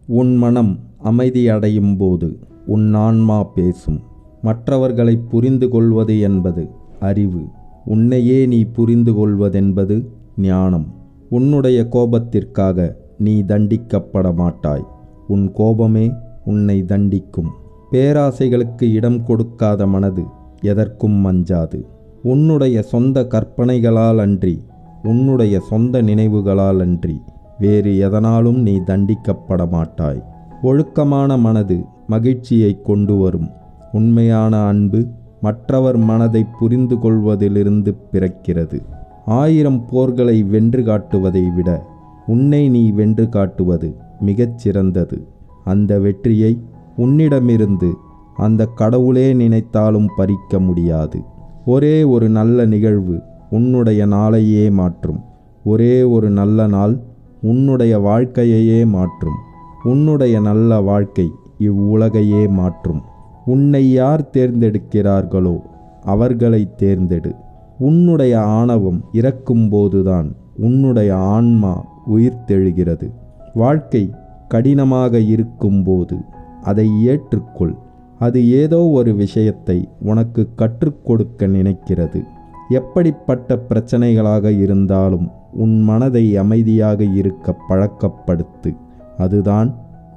உன் மனம் அமைதியடையும் போது உன் ஆன்மா பேசும். மற்றவர்களை புரிந்து கொள்வது என்பது அறிவு. உன்னையே நீ புரிந்து கொள்வதென்பது ஞானம். உன்னுடைய கோபத்திற்காக நீ தண்டிக்கப்பட மாட்டாய். உன் கோபமே உன்னை தண்டிக்கும். பேராசைகளுக்கு இடம் கொடுக்காத மனது எதற்கும் அஞ்சாது. உன்னுடைய சொந்த கற்பனைகளால் அன்றி, உன்னுடைய சொந்த நினைவுகளால் அன்றி வேறு எதனாலும் நீ தண்டிக்கப்பட மாட்டாய். ஒழுக்கமான மனது மகிழ்ச்சியை கொண்டு வரும். உண்மையான அன்பு மற்றவர் மனதை புரிந்து கொள்வதிலிருந்து பிறக்கிறது. 1000 போர்களை வென்று காட்டுவதை விட உன்னை நீ வென்று காட்டுவது மிகச் சிறந்தது. அந்த வெற்றியை உன்னிடமிருந்து அந்த கடவுளே நினைத்தாலும் பறிக்க முடியாது. ஒரே ஒரு நல்ல நிகழ்வு உன்னுடைய நாளையே மாற்றும். ஒரே ஒரு நல்ல நாள் உன்னுடைய வாழ்க்கையையே மாற்றும். உன்னுடைய நல்ல வாழ்க்கை இவ்வுலகையே மாற்றும். உன்னை யார் தேர்ந்தெடுக்கிறார்களோ அவர்களை தேர்ந்தெடு. உன்னுடைய ஆணவம் இறக்கும்போதுதான் உன்னுடைய ஆன்மா உயிர்த்தெழுகிறது. வாழ்க்கை கடினமாக இருக்கும்போது அதை ஏற்றுக்கொள். அது ஏதோ ஒரு விஷயத்தை உனக்கு கற்றுக் கொடுக்க நினைக்கிறது. எப்படிப்பட்ட பிரச்சனைகளாக இருந்தாலும் உன் மனதை அமைதியாக இருக்க பழக்கப்படுத்து. அதுதான்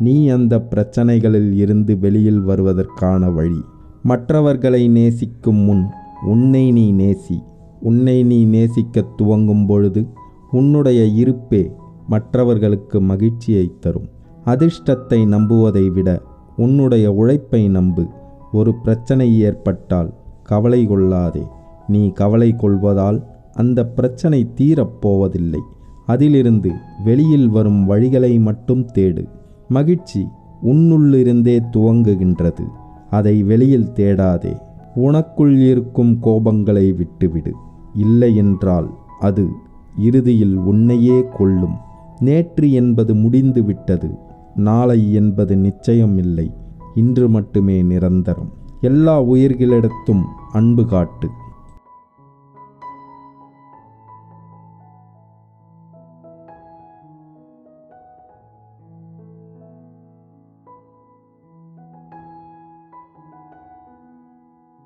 நீ அந்த பிரச்சனைகளில் இருந்து வெளியில் வருவதற்கான வழி. மற்றவர்களை நேசிக்கும் முன் உன்னை நீ நேசி. உன்னை நீ நேசிக்க துவங்கும் பொழுது உன்னுடைய இருப்பே மற்றவர்களுக்கு மகிழ்ச்சியை தரும். அதிர்ஷ்டத்தை நம்புவதை விட உன்னுடைய உழைப்பை நம்பு. ஒரு பிரச்சனை ஏற்பட்டால் கவலை கொள்ளாதே. நீ கவலை கொள்வதால் அந்த பிரச்சனை தீரப்போவதில்லை. அதிலிருந்து வெளியில் வரும் வழிகளை மட்டும் தேடு. மகிழ்ச்சி உன்னுள்ளிருந்தே துவங்குகின்றது. அதை வெளியில் தேடாதே. உனக்குள் இருக்கும் கோபங்களை விட்டுவிடு. இல்லை என்றால் அது இறுதியில் உன்னையே கொல்லும். நேற்று என்பது முடிந்து விட்டது. நாளை என்பது நிச்சயம் இல்லை. இன்று மட்டுமே நிரந்தரம். எல்லா உயிர்களிடத்தும் அன்பு காட்டு.